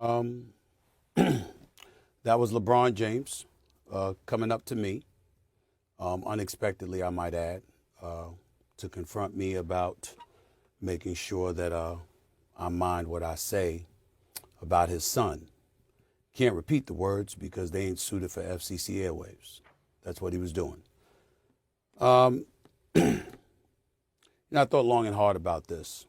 Um, that was LeBron James coming up to me, unexpectedly, I might add, to confront me about making sure that I mind what I say about his son. Can't repeat the words because they ain't suited for FCC airwaves. That's what he was doing. I thought long and hard about this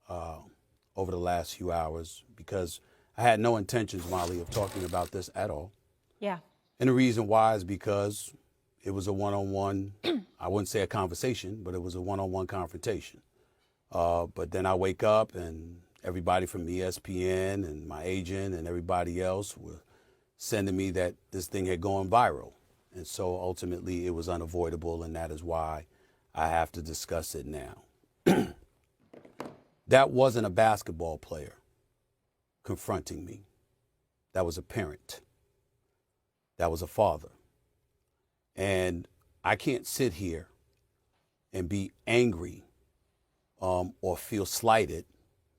over the last few hours because I had no intentions, Molly, of talking about this at all. Yeah. And the reason why is because it was a one-on-one, I wouldn't say a conversation, but it was a one-on-one confrontation. But then I wake up and everybody from ESPN and my agent and everybody else were sending me that this thing had gone viral. And so ultimately it was unavoidable, and that is why I have to discuss it now. That wasn't a basketball player confronting me. That was a parent. That was a father. And I can't sit here and be angry or feel slighted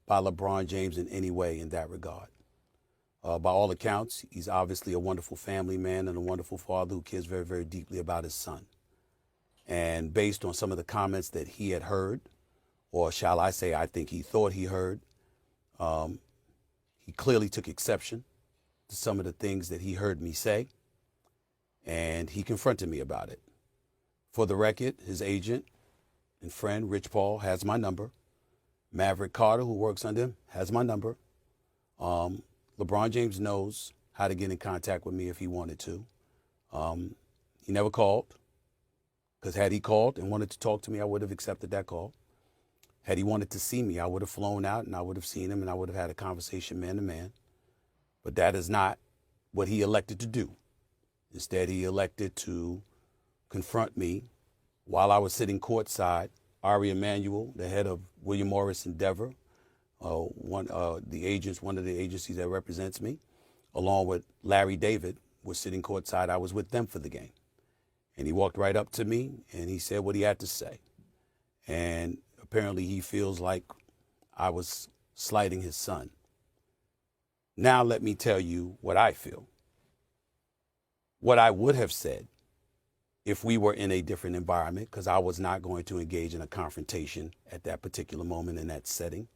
by LeBron James in any way in that regard. By all accounts, he's obviously a wonderful family man and a wonderful father who cares very, very deeply about his son. And based on some of the comments that he had heard, or shall I say, I think he thought he heard, he clearly took exception to some of the things that he heard me say, and he confronted me about it. For the record, his agent and friend, Rich Paul, has my number. Maverick Carter, who works under him, has my number. LeBron James knows how to get in contact with me if he wanted to. He never called, because had he called and wanted to talk to me, I would have accepted that call. Had he wanted to see me, I would have flown out and I would have seen him and I would have had a conversation man to man. But that is not what he elected to do. Instead, he elected to confront me while I was sitting courtside. Ari Emanuel, the head of William Morris Endeavor, one of the agencies that represents me, along with Larry David, was sitting courtside. I was with them for the game. And he walked right up to me and he said what he had to say. And apparently he feels like I was slighting his son. Now let me tell you what I feel. What I would have said if we were in a different environment, because I was not going to engage in a confrontation at that particular moment in that setting.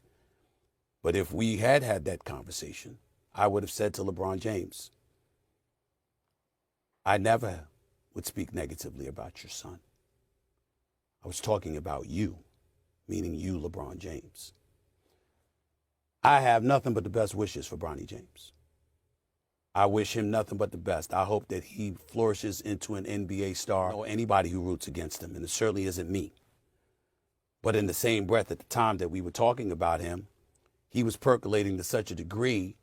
But if we had had that conversation, I would have said to LeBron James, I never would speak negatively about your son. I was talking about you, meaning you, LeBron James. I have nothing but the best wishes for Bronny James. I wish him nothing but the best. I hope that he flourishes into an NBA star or anybody who roots against him, and it certainly isn't me. But in the same breath, at the time that we were talking about him, he was percolating to such a degree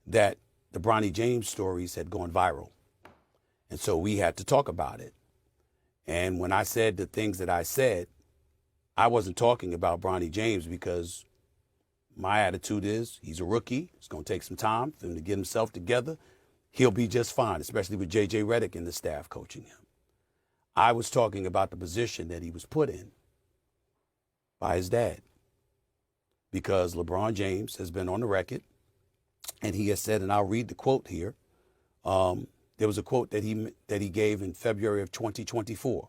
that the Bronny James stories had gone viral. And so we had to talk about it. And when I said the things that I said, I wasn't talking about Bronny James because my attitude is he's a rookie. It's going to take some time for him to get himself together. He'll be just fine, especially with J.J. Redick and the staff coaching him. I was talking about the position that he was put in by his dad, because LeBron James has been on the record, and he has said, and I'll read the quote here. There was a quote that he gave in February of 2024.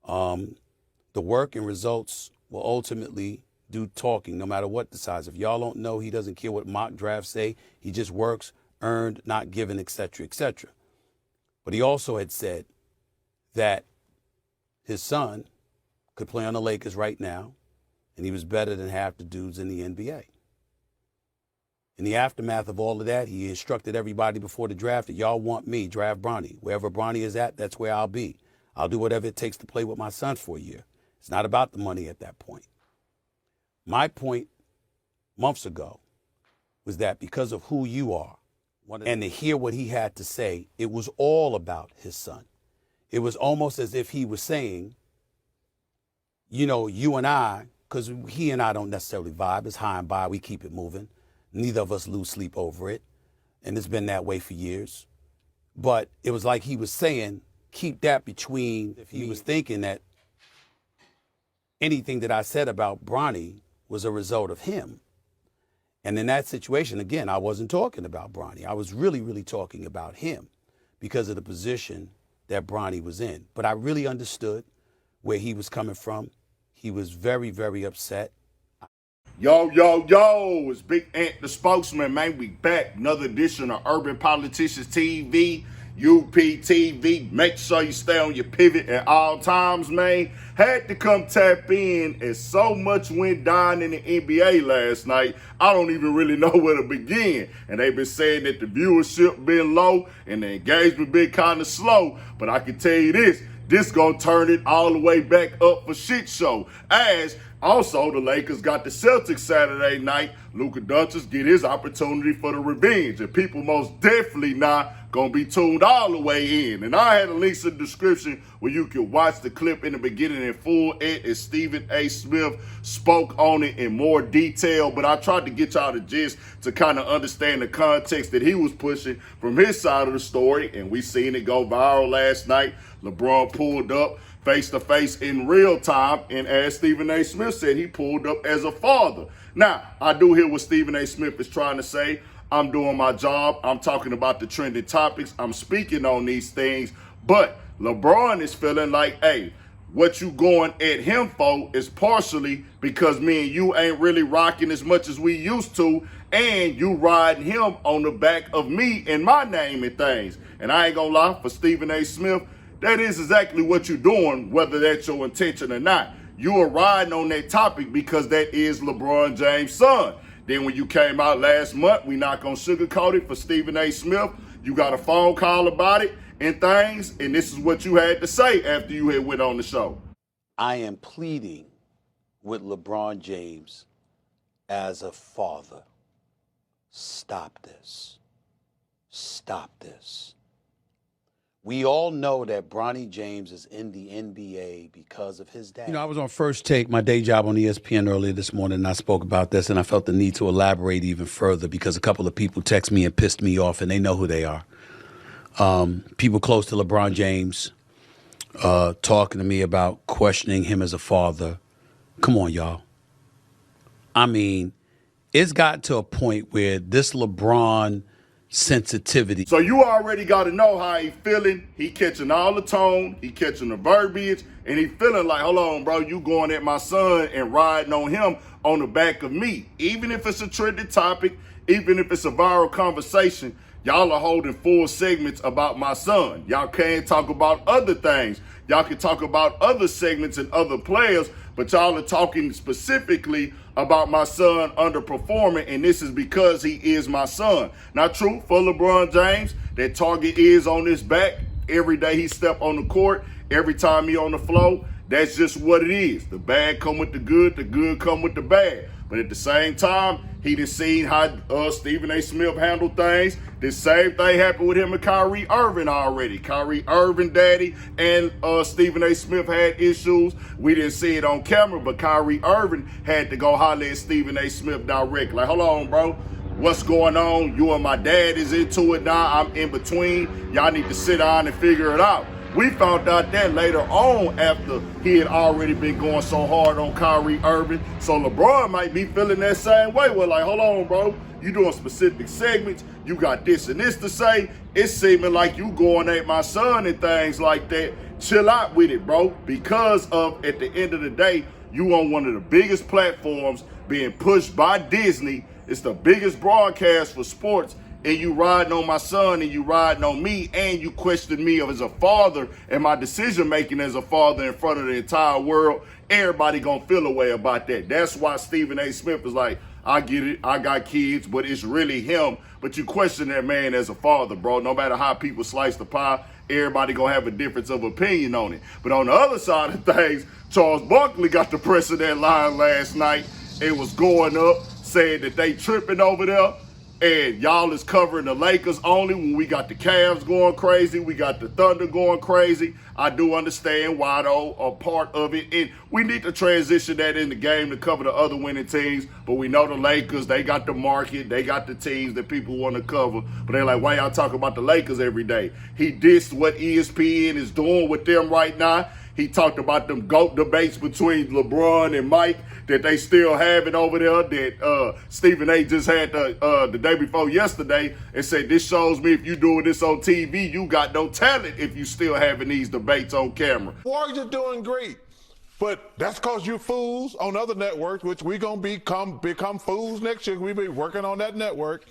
The work and results will ultimately do talking, no matter what the size. If y'all don't know, he doesn't care what mock drafts say. He just works, earned, not given, etc., etc. But he also had said that his son could play on the Lakers right now, and he was better than half the dudes in the NBA. In the aftermath of all of that, he instructed everybody before the draft that y'all want me, draft Bronny. Wherever Bronny is at, that's where I'll be. I'll do whatever it takes to play with my son for a year. It's not about the money at that point. My point months ago was that because of who you are, and to hear what he had to say, it was all about his son. It was almost as if he was saying, you know, you and I, because he and I don't necessarily vibe. It's high and by. We keep it moving. Neither of us lose sleep over it. And it's been that way for years. But it was like he was saying, keep that between, if he was thinking that anything that I said about Bronny was a result of him. And in that situation, again, I wasn't talking about Bronny. I was really, really talking about him because of the position that Bronny was in. But I really understood where he was coming from. He was very, very upset. Yo, yo, yo, it's Big Ant the spokesman, man. We back. Another edition of Urban Politicians TV, UPTV. Make sure you stay on your pivot at all times, man. Had to come tap in as so much went down in the NBA last night. I don't even really know where to begin. And they've been saying that the viewership been low and the engagement been kind of slow. But I can tell you this gonna turn it all the way back up for shit show. As also, the Lakers got the Celtics Saturday night. Luka Doncic get his opportunity for the revenge. And people most definitely not going to be tuned all the way in. And I had a link in the description where you can watch the clip in the beginning in full. It is Stephen A. Smith spoke on it in more detail. But I tried to get y'all the gist to kind of understand the context that he was pushing from his side of the story. And we seen it go viral last night. LeBron pulled up face-to-face in real time, and as Stephen A. Smith said, he pulled up as a father. Now, I do hear what Stephen A. Smith is trying to say. I'm doing my job. I'm talking about the trending topics. I'm speaking on these things, but LeBron is feeling like, hey, what you going at him for is partially because me and you ain't really rocking as much as we used to, and you riding him on the back of me and my name and things. And I ain't gonna lie, for Stephen A. Smith, that is exactly what you're doing, whether that's your intention or not. You are riding on that topic because that is LeBron James' son. Then when you came out last month, we not going to sugarcoat it for Stephen A. Smith. You got a phone call about it and things, and this is what you had to say after you had went on the show. I am pleading with LeBron James as a father. Stop this. Stop this. We all know that Bronny James is in the NBA because of his dad. You know, I was on First Take, my day job on ESPN earlier this morning, and I spoke about this, and I felt the need to elaborate even further because a couple of people text me and pissed me off, and they know who they are. People close to LeBron James talking to me about questioning him as a father. Come on, y'all. I mean, it's gotten to a point where this LeBron sensitivity. So you already got to know how he feeling. He catching all the tone, he catching the verbiage, and he feeling like, hold on, bro, you going at my son and riding on him on the back of me. Even if it's a trending topic, even if it's a viral conversation, y'all are holding full segments about my son. Y'all can't talk about other things. Y'all can talk about other segments and other players, but y'all are talking specifically about my son underperforming, and this is because he is my son. Not true for LeBron James. That target is on his back every day he step on the court, every time he on the floor. That's just what it is. The bad come with the good come with the bad. But at the same time, he done seen how Stephen A. Smith handled things. The same thing happened with him and Kyrie Irving already. Kyrie Irving daddy and Stephen A. Smith had issues. We didn't see it on camera, but Kyrie Irving had to go holler at Stephen A. Smith directly. Like, hold on, bro. What's going on? You and my dad is into it now. I'm in between. Y'all need to sit down and figure it out. We found out that later on after he had already been going so hard on Kyrie Irving. So LeBron might be feeling that same way. We're like, hold on, bro. You doing specific segments. You got this and this to say. It's seeming like you going at my son and things like that. Chill out with it, bro. Because of, at the end of the day, you on one of the biggest platforms being pushed by Disney. It's the biggest broadcast for sports. And you riding on my son and you riding on me and you question me as a father and my decision making as a father in front of the entire world, everybody gonna feel a way about that. That's why Stephen A. Smith is like, I get it, I got kids, but it's really him. But you question that man as a father, bro. No matter how people slice the pie, everybody gonna have a difference of opinion on it. But on the other side of things, Charles Barkley got the press of that line last night. It was going up, saying that they tripping over there. And y'all is covering the Lakers only when we got the Cavs going crazy. We got the Thunder going crazy. I do understand why, though, a part of it. And we need to transition that in the game to cover the other winning teams. But we know the Lakers, they got the market. They got the teams that people want to cover. But they're like, why y'all talk about the Lakers every day? He dissed what ESPN is doing with them right now. He talked about them GOAT debates between LeBron and Mike that they still have it over there, that Stephen A. just had the day before yesterday, and said, this shows me if you doing this on TV, you got no talent if you still having these debates on camera. Warriors are doing great. But that's because you fools on other networks, which we going to become fools next year. We be working on that network.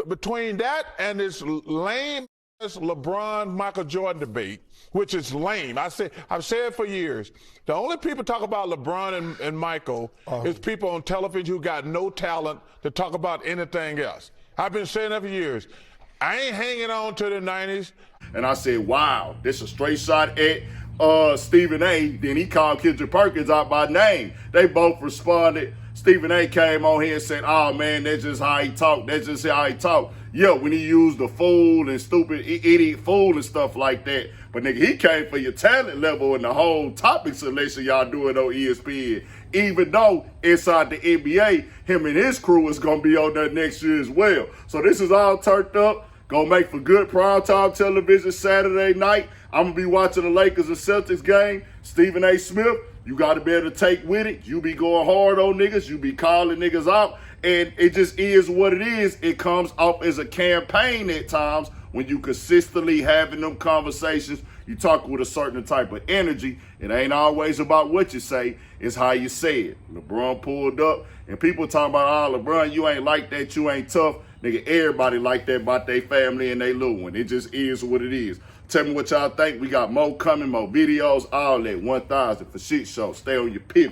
Between that and this lame LeBron Michael Jordan debate, which is lame. I've said it for years. The only people talk about LeBron and Michael is people on television who got no talent to talk about anything else. I've been saying that for years. I ain't hanging on to the 90s. And I said, wow, this is a straight shot at Stephen A. Then he called Kendrick Perkins out by name. They both responded. Stephen A. came on here and said, oh man, that's just how he talk. That's just how he talk. Yeah, when he used the fool and stupid idiot fool and stuff like that. But nigga, he came for your talent level and the whole topic selection y'all doing on ESPN. Even though inside the NBA, him and his crew is going to be on there next year as well. So this is all turned up. Gonna make for good primetime television Saturday night. I'm gonna be watching the Lakers and Celtics game. Stephen A. Smith, you gotta be able to take with it. You be going hard on niggas. You be calling niggas out. And it just is what it is. It comes off as a campaign at times when you consistently having them conversations. You talk with a certain type of energy. It ain't always about what you say. It's how you say it. LeBron pulled up and people talking about, oh, LeBron, you ain't like that. You ain't tough. Nigga, everybody like that about their family and they little one. It just is what it is. Tell me what y'all think. We got more coming, more videos, all that. 1000 for shit show. Stay on your pivot.